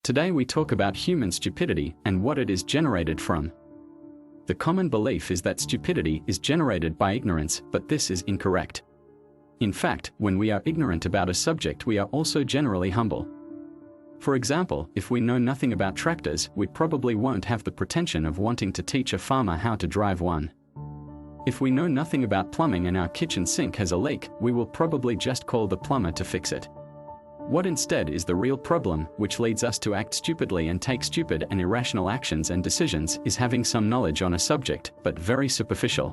Today we talk about human stupidity and what it is generated from. The common belief is that stupidity is generated by ignorance, but this is incorrect. In fact, when we are ignorant about a subject, we are also generally humble. For example, if we know nothing about tractors, we probably won't have the pretension of wanting to teach a farmer how to drive one. If we know nothing about plumbing and our kitchen sink has a leak, we will probably just call the plumber to fix it. What instead is the real problem, which leads us to act stupidly and take stupid and irrational actions and decisions, is having some knowledge on a subject, but very superficial.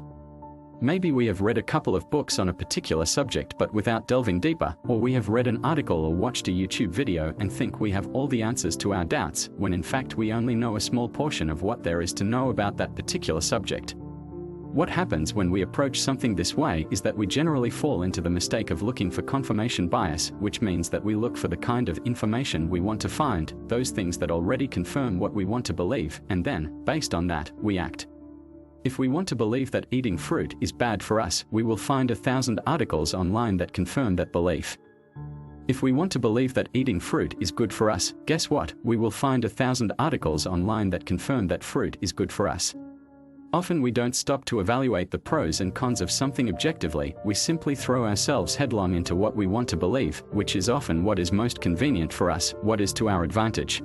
Maybe we have read a couple of books on a particular subject but without delving deeper, or we have read an article or watched a YouTube video and think we have all the answers to our doubts, when in fact we only know a small portion of what there is to know about that particular subject. What happens when we approach something this way is that we generally fall into the mistake of looking for confirmation bias, which means that we look for the kind of information we want to find, those things that already confirm what we want to believe, and then, based on that, we act. If we want to believe that eating fruit is bad for us, we will find 1,000 articles online that confirm that belief. If we want to believe that eating fruit is good for us, guess what? We will find 1,000 articles online that confirm that fruit is good for us. Often we don't stop to evaluate the pros and cons of something objectively, we simply throw ourselves headlong into what we want to believe, which is often what is most convenient for us, what is to our advantage.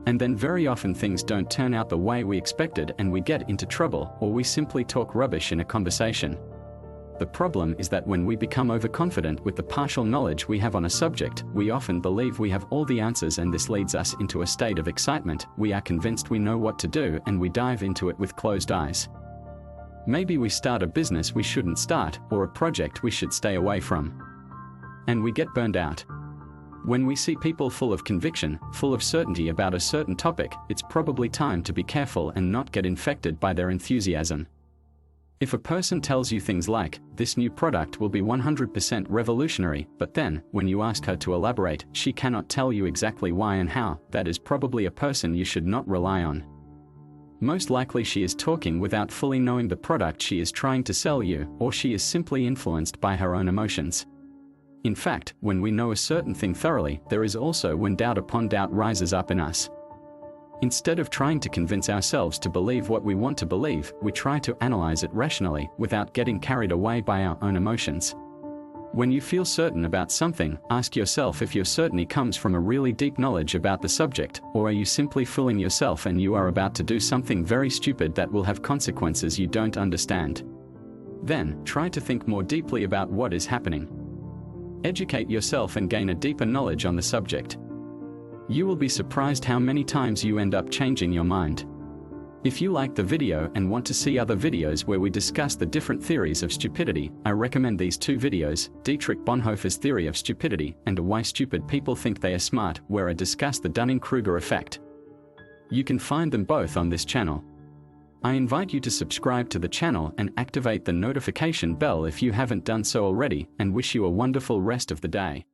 And then very often things don't turn out the way we expected and we get into trouble, or we simply talk rubbish in a conversation. The problem is that when we become overconfident with the partial knowledge we have on a subject, we often believe we have all the answers, and this leads us into a state of excitement. We are convinced we know what to do and we dive into it with closed eyes. Maybe we start a business we shouldn't start, or a project we should stay away from. And we get burned out. When we see people full of conviction, full of certainty about a certain topic, it's probably time to be careful and not get infected by their enthusiasm. If a person tells you things like, "This new product will be 100% revolutionary," but then, when you ask her to elaborate, she cannot tell you exactly why and how, that is probably a person you should not rely on. Most likely she is talking without fully knowing the product she is trying to sell you, or she is simply influenced by her own emotions. In fact, when we know a certain thing thoroughly, there is also when doubt upon doubt rises up in us. Instead of trying to convince ourselves to believe what we want to believe, we try to analyze it rationally, without getting carried away by our own emotions. When you feel certain about something, ask yourself if your certainty comes from a really deep knowledge about the subject, or are you simply fooling yourself and you are about to do something very stupid that will have consequences you don't understand. Then, try to think more deeply about what is happening. Educate yourself and gain a deeper knowledge on the subject. You will be surprised how many times you end up changing your mind. If you like the video and want to see other videos where we discuss the different theories of stupidity, I recommend these two videos, Dietrich Bonhoeffer's Theory of Stupidity and Why Stupid People Think They Are Smart, where I discuss the dunning-kruger effect. You can find them both on this channel. I invite you to subscribe to the channel and activate the notification bell if you haven't done so already, and wish you a wonderful rest of the day.